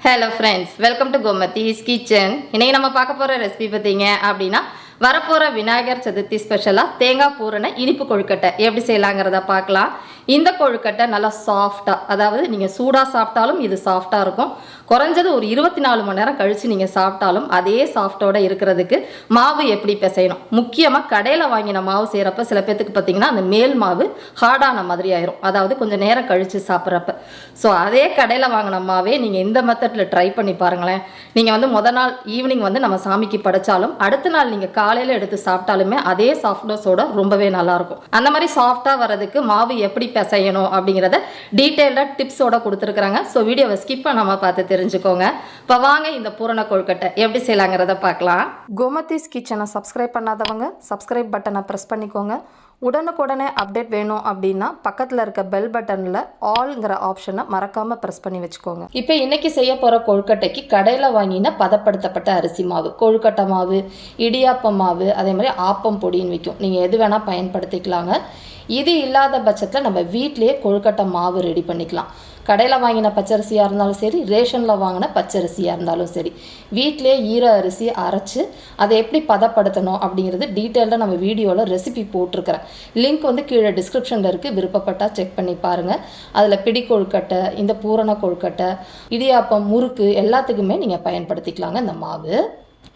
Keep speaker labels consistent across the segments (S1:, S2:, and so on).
S1: Hello friends, welcome to Gomathi's kitchen. இன்னைக்கு நம்ம பார்க்க போகிற ரெசிபி பார்த்தீங்க அப்படின்னா வரப்போகிற விநாயகர் சதுர்த்தி ஸ்பெஷலாக தேங்காய் பூரண இனிப்பு கொழுக்கட்டை எப்படி செய்யலாங்கிறத பார்க்கலாம். இந்த கொழுக்கட்டை நல்லா சாஃப்டாக, அதாவது நீங்கள் சூடாக சாப்பிட்டாலும் இது சாஃப்டாக இருக்கும். குறைஞ்சது ஒரு 24 மணி நேரம் கழித்து நீங்கள் சாப்பிட்டாலும் அதே சாஃப்டோட இருக்கிறதுக்கு மாவு எப்படி பிசையணும். முக்கியமாக கடையில் வாங்கின மாவு செய்கிறப்ப சில பேத்துக்கு பார்த்தீங்கன்னா அந்த மேல் மாவு ஹார்டான மாதிரி ஆயிரும், அதாவது கொஞ்சம் நேரம் கழித்து சாப்பிட்றப்ப. ஸோ அதே கடையில் வாங்கின மாவே நீங்கள் இந்த மெத்தடில் ட்ரை பண்ணி பாருங்களேன். நீங்கள் வந்து முத நாள் ஈவினிங் வந்து நம்ம சாமிக்கு படைச்சாலும் அடுத்த நாள் நீங்கள் காலையில் எடுத்து சாப்பிட்டாலுமே அதே சாஃப்ட்னஸோட ரொம்பவே நல்லாயிருக்கும். அந்த மாதிரி சாஃப்டாக வர்றதுக்கு மாவு எப்படி பிசையணும் அப்படிங்கிறத டீட்டெயில்டாக டிப்ஸோட கொடுத்துருக்குறாங்க. ஸோ வீடியோவை ஸ்கிப் பண்ணாமல் பார்த்து தெரிஞ்சுக்கோங்க. இப்போ வாங்க இந்த பூரண கொழுக்கட்டை எப்படி செய்யலாங்கிறத பார்க்கலாம். கோமதிஸ் கிச்சனை சப்ஸ்கிரைப் பண்ணாதவங்க சப்ஸ்கிரைப் பட்டனை ப்ரெஸ் பண்ணிக்கோங்க. உடனுக்குடனே அப்டேட் வேணும் அப்படின்னா பக்கத்தில் இருக்க பெல் பட்டனில் ஆல்ங்கிற ஆப்ஷனை மறக்காமல் ப்ரெஸ் பண்ணி வச்சுக்கோங்க. இப்போ இன்றைக்கி செய்ய போகிற கொழுக்கட்டைக்கு கடையில் வாங்கின பதப்படுத்தப்பட்ட அரிசி மாவு, கொழுக்கட்டை மாவு, இடியாப்பம் மாவு, அதே மாதிரி ஆப்பம் பொடின்னு விற்கும். நீங்கள் எது வேணால் பயன்படுத்திக்கலாங்க. இது இல்லாத பட்சத்தில் நம்ம வீட்டிலேயே கொழுக்கட்டை மாவு ரெடி பண்ணிக்கலாம். கடையில் வாங்கின பச்சரிசியாக இருந்தாலும் சரி, ரேஷனில் வாங்கின பச்சரிசியாக இருந்தாலும் சரி, வீட்டிலே ஈர அரிசி அரைச்சி அதை எப்படி பதப்படுத்தணும் அப்படிங்கிறது டீட்டெயில்டாக நம்ம வீடியோவில் ரெசிபி போட்டிருக்கிறேன். லிங்க் வந்து கீழே டிஸ்கிரிப்ஷனில் இருக்குது, விருப்பப்பட்டால் செக் பண்ணி பாருங்கள். அதில் பிடி கொழுக்கட்டை, இந்த பூரண கொழுக்கட்டை, இடியாப்பம், முறுக்கு எல்லாத்துக்குமே நீங்கள் பயன்படுத்திக்கலாங்க இந்த மாவு.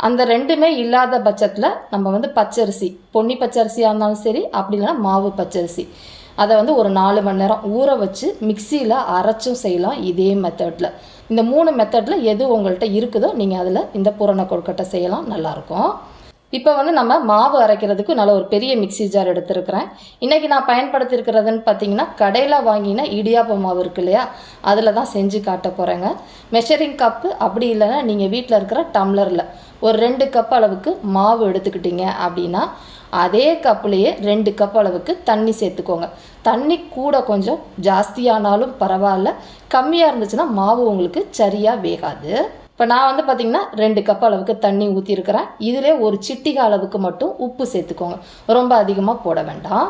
S1: அந்த ரெண்டுமே இல்லாத பட்சத்தில் நம்ம வந்து பச்சரிசி, பொன்னி பச்சரிசியாக இருந்தாலும் சரி, அப்படி இல்லைன்னா மாவு பச்சரிசி, அதை வந்து ஒரு 4 மணி நேரம் ஊற வச்சு மிக்சியில் அரைச்சும் செய்யலாம். இதே மெத்தடில், இந்த 3 மெத்தடில் எது உங்கள்கிட்ட இருக்குதோ நீங்கள் அதில் இந்த பூரண கொழுக்கட்டை செய்யலாம், நல்லாயிருக்கும். இப்போ வந்து நம்ம மாவு அரைக்கிறதுக்கு நல்ல ஒரு பெரிய மிக்சி ஜார் எடுத்துருக்கிறேன். இன்றைக்கி நான் பயன்படுத்தியிருக்கிறதுன்னு பார்த்தீங்கன்னா கடையில் வாங்கின இடியாப்ப மாவு இருக்கு இல்லையா, அதில் தான் செஞ்சு காட்ட போகிறேங்க. மெஷரிங் கப்பு அப்படி இல்லைன்னா நீங்கள் வீட்டில் இருக்கிற டம்ளரில் ஒரு 2 கப் அளவுக்கு மாவு எடுத்துக்கிட்டீங்க அப்படின்னா அதே கப்புலேயே 2 கப் அளவுக்கு தண்ணி சேர்த்துக்கோங்க. தண்ணி கூட கொஞ்சம் ஜாஸ்தியானாலும் பரவாயில்ல, கம்மியாக இருந்துச்சுன்னா மாவு உங்களுக்கு சரியாக வேகாது. இப்போ நான் வந்து பார்த்திங்கன்னா 2 கப் அளவுக்கு தண்ணி ஊற்றிருக்கிறேன். இதிலே ஒரு சிட்டிகை அளவுக்கு மட்டும் உப்பு சேர்த்துக்கோங்க, ரொம்ப அதிகமாக போட வேண்டாம்.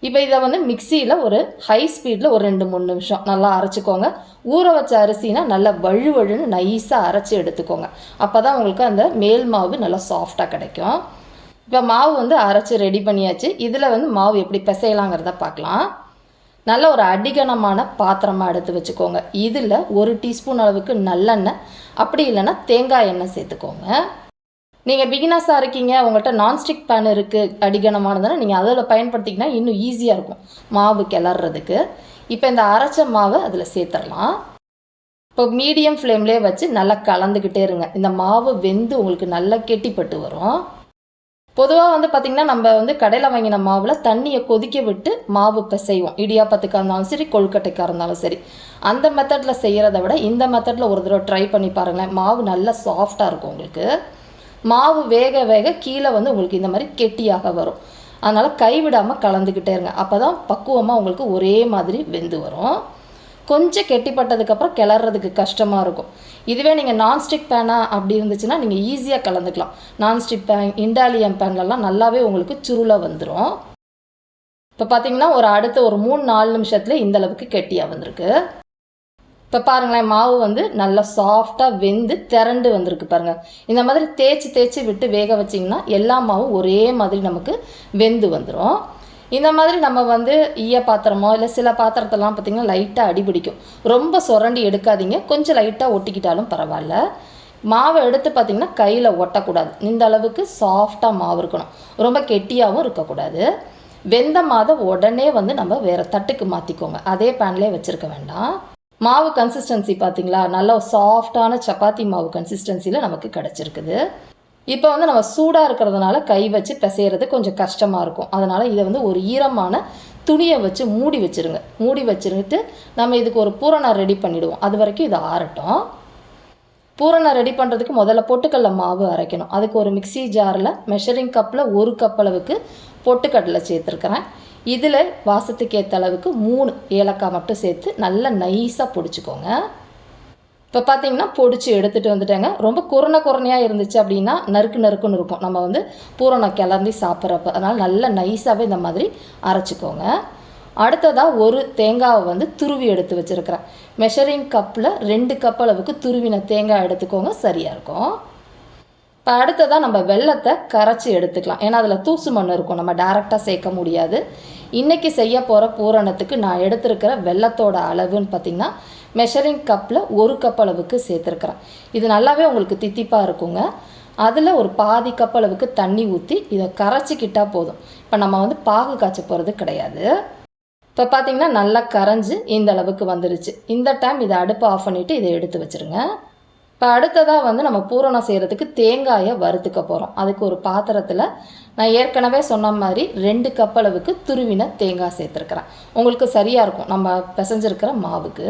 S1: இப்போ இதை வந்து மிக்சியில் ஒரு ஹை ஸ்பீடில் ஒரு 2-3 நிமிஷம் நல்லா அரைச்சிக்கோங்க. ஊற வச்ச அரிசினா நல்லா வழுவழுன்னு நைஸாக அரைச்சி எடுத்துக்கோங்க. அப்போ தான் உங்களுக்கு அந்த மேல் மாவு நல்லா சாஃப்டாக கிடைக்கும். இப்போ மாவு வந்து அரைச்சி ரெடி பண்ணியாச்சு. இதில் வந்து மாவு எப்படி பிசையலாங்கிறத பார்க்கலாம். நல்ல ஒரு அடிகனமான பாத்திரமாக எடுத்து வச்சுக்கோங்க. இதில் 1 டீஸ்பூன் அளவுக்கு நல்லெண்ணெய், அப்படி இல்லைன்னா தேங்காய் எண்ணெய் சேர்த்துக்கோங்க. நீங்கள் பிகினர்ஸாக இருக்கீங்க, உங்கள்கிட்ட நான்ஸ்டிக் பேன் இருக்குது அடிகனமானதுன்னா நீங்கள் அதில் பயன்படுத்திக்கினா இன்னும் ஈஸியாக இருக்கும் மாவு கிளறதுக்கு. இப்போ இந்த அரைச்ச மாவை அதில் சேர்த்துடலாம். இப்போ மீடியம் ஃப்ளேம்லேயே வச்சு நல்லா கலந்துக்கிட்டே இருங்க. இந்த மாவு வெந்து உங்களுக்கு நல்லா கெட்டிப்பட்டு வரும். பொதுவாக வந்து பார்த்திங்கன்னா நம்ம வந்து கடையில் வாங்கின மாவில் தண்ணியை கொதிக்க விட்டு மாவு பிசைவோம். இடியாப்பத்துக்காக இருந்தாலும் சரி, கொழுக்கட்டைக்காக இருந்தாலும் சரி. அந்த மெத்தடில் செய்கிறத விட இந்த மெத்தடில் ஒரு தடவை ட்ரை பண்ணி பாருங்களேன். மாவு நல்லா சாஃப்டாக இருக்கும். உங்களுக்கு மாவு வேக வேக கீழே வந்து உங்களுக்கு இந்த மாதிரி கெட்டியாக வரும். அதனால் கைவிடாமல் கலந்துக்கிட்டே இருங்க. அப்போ தான் பக்குவமாக உங்களுக்கு ஒரே மாதிரி வெந்து வரும். கொஞ்சம் கெட்டிப்பட்டதுக்கப்புறம் கிளறதுக்கு கஷ்டமாக இருக்கும். இதுவே நீங்கள் நான்ஸ்டிக் பேனாக அப்படி இருந்துச்சுன்னா நீங்கள் ஈஸியாக கலந்துக்கலாம். நான்ஸ்டிக் பேன், இண்டாலியம் பேன்லலாம் நல்லாவே உங்களுக்கு சுருளாக வந்துடும். இப்போ பார்த்தீங்கன்னா அடுத்த ஒரு 3-4 நிமிஷத்தில் இந்த அளவுக்கு கெட்டியாக வந்திருக்கு. இப்போ பாருங்களேன், மாவு வந்து நல்லா சாஃப்டாக வெந்து திரண்டு வந்திருக்கு பாருங்கள். இந்த மாதிரி தேய்ச்சி விட்டு வேக வச்சிங்கன்னா எல்லா மாவும் ஒரே மாதிரி நமக்கு வெந்து வந்துடும். இந்த மாதிரி நம்ம வந்து ஈய பாத்திரமோ இல்லை சில பாத்திரத்தெல்லாம் பார்த்திங்கன்னா லைட்டாக அடிபிடிக்கும். ரொம்ப சுரண்டி எடுக்காதீங்க, கொஞ்சம் லைட்டாக ஒட்டிக்கிட்டாலும் பரவாயில்ல. மாவை எடுத்து பார்த்திங்கன்னா கையில் ஒட்டக்கூடாது. இந்த அளவுக்கு சாஃப்டாக மாவு இருக்கணும், ரொம்ப கெட்டியாகவும் இருக்கக்கூடாது. வெந்த மாவை உடனே வந்து நம்ம வேறு தட்டுக்கு மாற்றிக்கோங்க, அதே பேன்லேயே வச்சுருக்க வேண்டாம். மாவு கன்சிஸ்டன்சி பார்த்திங்களா, நல்லா சாஃப்டான சப்பாத்தி மாவு கன்சிஸ்டன்சியில் நமக்கு கிடச்சிருக்குது. இப்போ வந்து நம்ம சூடாக இருக்கிறதுனால கை வச்சு பிசைகிறது கொஞ்சம் கஷ்டமாக இருக்கும். அதனால் இதை வந்து ஒரு ஈரமான துணியை வச்சு மூடி வச்சுருங்க. மூடி வச்சுருந்துட்டு நம்ம இதுக்கு ஒரு பூரணம் ரெடி பண்ணிவிடுவோம். அது வரைக்கும் இதை ஆறட்டும். பூரணம் ரெடி பண்ணுறதுக்கு முதல்ல பொட்டுக்கடலை மாவு அரைக்கணும். அதுக்கு ஒரு மிக்சி ஜாரில் மெஷரிங் கப்பில் 1 கப் அளவுக்கு பொட்டுக்கடலை சேர்த்துருக்கிறேன். இதில் வாசத்துக்கு ஏற்ற அளவுக்கு 3 ஏலக்காய் மட்டும் சேர்த்து நல்லா நைஸாக பொடிச்சுக்கோங்க. இப்போ பார்த்தீங்கன்னா பொடிச்சு எடுத்துகிட்டு வந்துட்டேங்க. ரொம்ப குறையாக இருந்துச்சு அப்படின்னா நறுக்குன்னு இருக்கும் நம்ம வந்து பூரணம் கிளறி சாப்பிட்றப்ப. அதனால் நல்லா நைஸாகவே இந்த மாதிரி அரைச்சிக்கோங்க. அடுத்ததாக ஒரு தேங்காவை வந்து துருவி எடுத்து வச்சுருக்கிறேன். மெஷரிங் கப்பில் 2 கப் அளவுக்கு துருவின தேங்காய் எடுத்துக்கோங்க, சரியாக இருக்கும். இப்போ அடுத்ததாக நம்ம வெல்லத்தை கரைச்சி எடுத்துக்கலாம். ஏன்னா அதில் தூசு மண் இருக்கும், நம்ம டைரெக்டாக சேர்க்க முடியாது. இன்றைக்கி செய்ய போகிற பூரணத்துக்கு நான் எடுத்துருக்கிற வெல்லத்தோட அளவுன்னு பார்த்திங்கன்னா மெஷரிங் கப்பில் 1 கப் அளவுக்கு சேர்த்துருக்குறேன். இது நல்லாவே உங்களுக்கு தித்திப்பாக இருக்குங்க. அதில் ஒரு பாதி கப் அளவுக்கு தண்ணி ஊற்றி இதை கரைச்சிக்கிட்டால் போதும். இப்போ நம்ம வந்து பாகு காய்ச்ச போகிறது கிடையாது. இப்போ பார்த்திங்கன்னா நல்லா கரைஞ்சி இந்த அளவுக்கு வந்துருச்சு. இந்த டைம் இதை அடுப்பை ஆஃப் பண்ணிவிட்டு இதை எடுத்து வச்சுருங்க. இப்போ அடுத்ததாக வந்து நம்ம பூரணம் செய்கிறதுக்கு தேங்காயை வறுத்துக்க போகிறோம். அதுக்கு ஒரு பாத்திரத்தில் நான் ஏற்கனவே சொன்ன மாதிரி 2 கப் அளவுக்கு துருவின தேங்காய் சேர்த்துருக்குறேன். உங்களுக்கு சரியாக இருக்கும் நம்ம பிசைஞ்சிருக்கிற மாவுக்கு.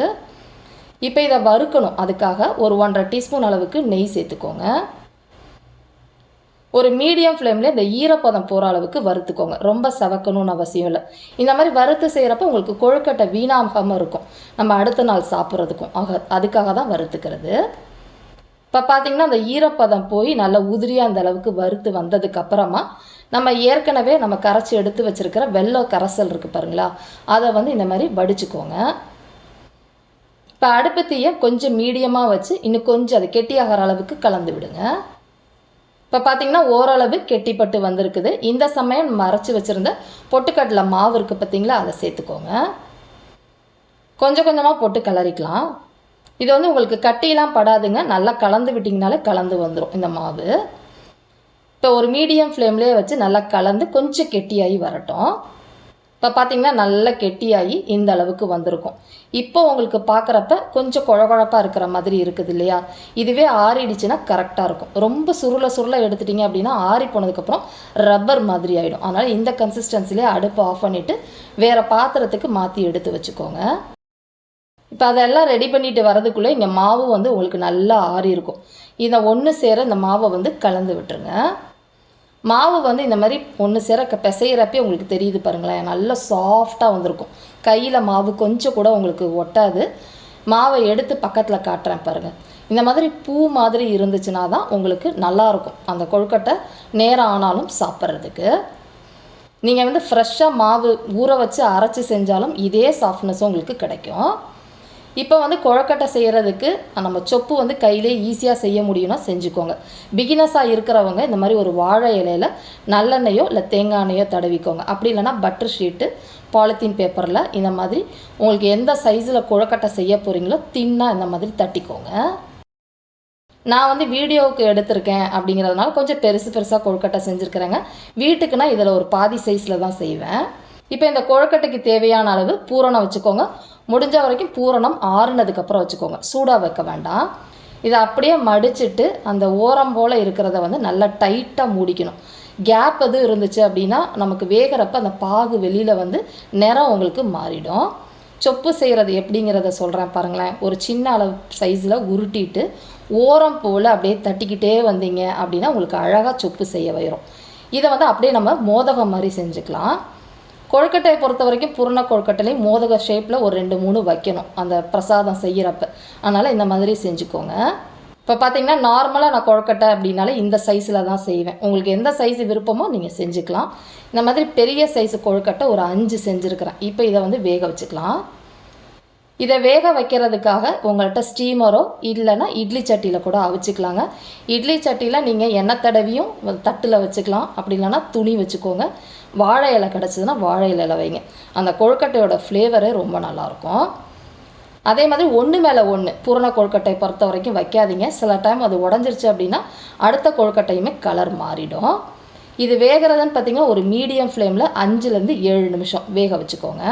S1: இப்போ இதை வறுக்கணும். அதுக்காக ஒரு 1½ டீஸ்பூன் அளவுக்கு நெய் சேர்த்துக்கோங்க. ஒரு மீடியம் ஃப்ளேமில் இந்த ஈரப்பதம் போகிற அளவுக்கு வறுத்துக்கோங்க. ரொம்ப சவக்கணும்னு அவசியம் இல்லை. இந்த மாதிரி வறுத்து செய்கிறப்ப உங்களுக்கு கொழுக்கட்டை வீணாகாமல் இருக்கும், நம்ம அடுத்த நாள் சாப்பிட்றதுக்கும். அதுக்காக தான் வறுத்துக்கிறது. இப்போ பார்த்திங்கன்னா அந்த ஈரப்பதம் போய் நல்லா உதிரியாக அந்த அளவுக்கு வறுத்து வந்ததுக்கப்புறமா நம்ம ஏற்கனவே நம்ம கரைச்சி எடுத்து வச்சுருக்கிற வெல்லம் கரைசல் இருக்குது பாருங்களா, அதை வந்து இந்த மாதிரி வடிச்சுக்கோங்க. இப்போ அடுப்பு தீயை கொஞ்சம் மீடியமாக வச்சு இன்னும் கொஞ்சம் அது கெட்டியாகிற அளவுக்கு கலந்து விடுங்க. இப்போ பார்த்திங்கன்னா ஓரளவு கெட்டிப்பட்டு வந்திருக்குது. இந்த சமயம் மறைச்சி வச்சுருந்த பொட்டுக்கடலை மாவு இருக்குது பார்த்திங்களா, அதை சேர்த்துக்கோங்க. கொஞ்சம் கொஞ்சமாக போட்டு கிளறிக்கலாம். இது வந்து உங்களுக்கு கட்டியெல்லாம் படாதுங்க, நல்லா கலந்து விட்டிங்கனாலே கலந்து வந்துடும் இந்த மாவு. இப்போ ஒரு மீடியம் ஃப்ளேம்லேயே வச்சு நல்லா கலந்து கொஞ்சம் கெட்டியாகி வரட்டும். இப்போ பார்த்திங்கன்னா நல்லா கெட்டியாகி இந்த அளவுக்கு வந்திருக்கும். இப்போ உங்களுக்கு பார்க்குறப்ப கொஞ்சம் குழகுழப்பாக இருக்கிற மாதிரி இருக்குது இல்லையா, இதுவே ஆறிடுச்சுன்னா கரெக்டாக இருக்கும். ரொம்ப சுருளை எடுத்துட்டிங்க அப்படின்னா ஆறி போனதுக்கப்புறம் ரப்பர் மாதிரி ஆகிடும். அதனால் இந்த கன்சிஸ்டன்சிலே அடுப்பை ஆஃப் பண்ணிவிட்டு வேறு பாத்திரத்துக்கு மாற்றி எடுத்து வச்சுக்கோங்க. இப்போ அதெல்லாம் ரெடி பண்ணிட்டு வரதுக்குள்ளே இங்கே மாவு வந்து உங்களுக்கு நல்லா ஆறி இருக்கும். இதை ஒன்று சேர இந்த மாவை வந்து கலந்து விட்டுருங்க. மாவு வந்து இந்த மாதிரி ஒன்று சேர பிசைகிறப்பே உங்களுக்கு தெரியுது பாருங்களேன், நல்லா சாஃப்டாக வந்திருக்கும். கையில் மாவு கொஞ்சம் கூட உங்களுக்கு ஒட்டாது. மாவை எடுத்து பக்கத்தில் காட்டுறேன் பாருங்கள். இந்த மாதிரி பூ மாதிரி இருந்துச்சுன்னா தான் உங்களுக்கு நல்லாயிருக்கும் அந்த கொழுக்கட்டை நேரம் ஆனாலும் சாப்பிட்றதுக்கு. நீங்கள் வந்து ஃப்ரெஷ்ஷாக மாவு ஊற வச்சு அரைச்சி செஞ்சாலும் இதே சாஃப்ட்னஸும் உங்களுக்கு கிடைக்கும். இப்போ வந்து கொழுக்கட்டை செய்கிறதுக்கு நம்ம சொப்பு வந்து கையிலே ஈஸியாக செய்ய முடியும்னா செஞ்சுக்கோங்க. பிகினஸாக இருக்கிறவங்க இந்த மாதிரி ஒரு வாழை இலையில் நல்லெண்ணெயோ இல்லை தேங்காய் எண்ணெயோ தடவிக்கோங்க. அப்படி இல்லைனா பட்டர் ஷீட்டு பாலித்தீன் பேப்பரில் இந்த மாதிரி உங்களுக்கு எந்த சைஸில் கொழுக்கட்டை செய்ய போகிறீங்களோ தின்னாக இந்த மாதிரி தட்டிக்கோங்க. நான் வந்து வீடியோவுக்கு எடுத்திருக்கேன் அப்படிங்கிறதுனால கொஞ்சம் பெருசாக கொழுக்கட்டை செஞ்சுருக்கிறேங்க. வீட்டுக்குன்னா இதில் ஒரு பாதி சைஸில் தான் செய்வேன். இப்போ இந்த கொழுக்கட்டைக்கு தேவையான அளவு பூரணம் வச்சுக்கோங்க. முடிஞ்ச வரைக்கும் பூரணம் ஆறுனதுக்கப்புறம் வச்சுக்கோங்க, சூடாக வைக்க வேண்டாம். இதை அப்படியே மடிச்சுட்டு அந்த ஓரம் போல் இருக்கிறத வந்து நல்லா டைட்டாக மூடிக்கணும். கேப் எதுவும் இருந்துச்சு அப்படின்னா நமக்கு வேகிறப்ப அந்த பாகு வெளியில் வந்து நிறம் உங்களுக்கு மாறிடும். சொப்பு செய்கிறது எப்படிங்கிறத சொல்கிறேன் பாருங்களேன். ஒரு சின்ன அளவு சைஸில் உருட்டிட்டு ஓரம் போல் அப்படியே தட்டிக்கிட்டே வந்தீங்க அப்படின்னா உங்களுக்கு அழகாக சொப்பு செய்ய வரும். இதை வந்து அப்படியே நம்ம மோதகம் மாதிரி செஞ்சுக்கலாம். கொழுக்கட்டையை பொறுத்த வரைக்கும் பூரண கொழுக்கட்டையிலையும் மோதக ஷேப்பில் ஒரு 2-3 வைக்கணும் அந்த பிரசாதம் செய்கிறப்ப. அதனால் இந்த மாதிரி செஞ்சுக்கோங்க. இப்போ பார்த்தீங்கன்னா நார்மலாக நான் கொழுக்கட்டை அப்படின்னாலே இந்த சைஸில் தான் செய்வேன். உங்களுக்கு எந்த சைஸ் விருப்பமோ நீங்கள் செஞ்சுக்கலாம். இந்த மாதிரி பெரிய சைஸு கொழுக்கட்டை ஒரு 5 செஞ்சுருக்கிறேன். இப்போ இதை வந்து வேக வச்சுக்கலாம். இதை வேக வைக்கிறதுக்காக உங்கள்கிட்ட ஸ்டீமரோ இல்லைன்னா இட்லி சட்டியில் கூட அவிச்சிக்கலாங்க. இட்லி சட்டியில் நீங்கள் எண்ணெய் தடவியும் தட்டில் வச்சுக்கலாம், அப்படி இல்லைன்னா துணி வச்சுக்கோங்க. வாழை இலை கிடச்சிதுன்னா வாழை இலையில் வைங்க. அந்த கொழுக்கட்டையோட ஃப்ளேவரே ரொம்ப நல்லாயிருக்கும். அதே மாதிரி ஒன்று மேலே ஒன்று பூரண கொழுக்கட்டை பொறுத்த வரைக்கும் வைக்காதீங்க. சில டைம் அது உடஞ்சிருச்சு அப்படின்னா அடுத்த கொழுக்கட்டையுமே கலர் மாறிடும். இது வேகிறதுன்னு பார்த்திங்கன்னா ஒரு மீடியம் ஃப்ளேமில் 5லேருந்து 7 நிமிஷம் வேக வச்சுக்கோங்க.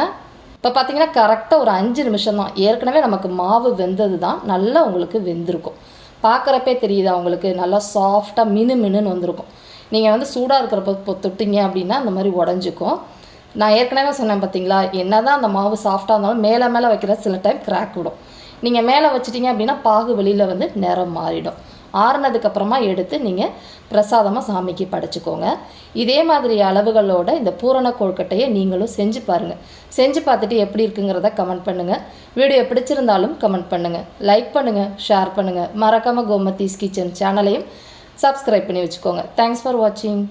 S1: இப்போ பார்த்திங்கன்னா கரெக்டாக ஒரு 5 நிமிஷம் தான். ஏற்கனவே நமக்கு மாவு வெந்தது தான், நல்லா உங்களுக்கு வெந்திருக்கும். பார்க்குறப்பே தெரியுது அவங்களுக்கு நல்லா சாஃப்டாக மினுன்னு வந்திருக்கும். நீங்கள் வந்து சூடாக இருக்கிறப்ப தொட்டிங்க அப்படின்னா அந்த மாதிரி உடஞ்சிக்கும். நான் ஏற்கனவே சொன்னேன் பார்த்தீங்களா, என்ன தான் அந்த மாவு சாஃப்டாக இருந்தாலும் மேலே வைக்கிற சில டைம் கிராக் விடும். நீங்கள் மேலே வச்சிட்டிங்க அப்படின்னா பாகு வெளியில் வந்து நிறம் மாறிடும். ஆறுனதுக்கப்புறமா எடுத்து நீங்கள் பிரசாதமாக சாமிக்கு படைச்சிக்கோங்க. இதே மாதிரி அளவுகளோட இந்த பூரண கொழுக்கட்டையை நீங்களும் செஞ்சு பாருங்கள். செஞ்சு பார்த்துட்டு எப்படி இருக்குங்கிறத கமெண்ட் பண்ணுங்கள். வீடியோ பிடிச்சிருந்தாலும் கமெண்ட் பண்ணுங்கள், லைக் பண்ணுங்கள், ஷேர் பண்ணுங்கள். மறக்காமல் கோமதீஸ் கிச்சன் சேனலையும் சப்ஸ்கிரைப் பண்ணி வச்சுக்கோங்க. தேங்க்ஸ் ஃபார் வாட்சிங்.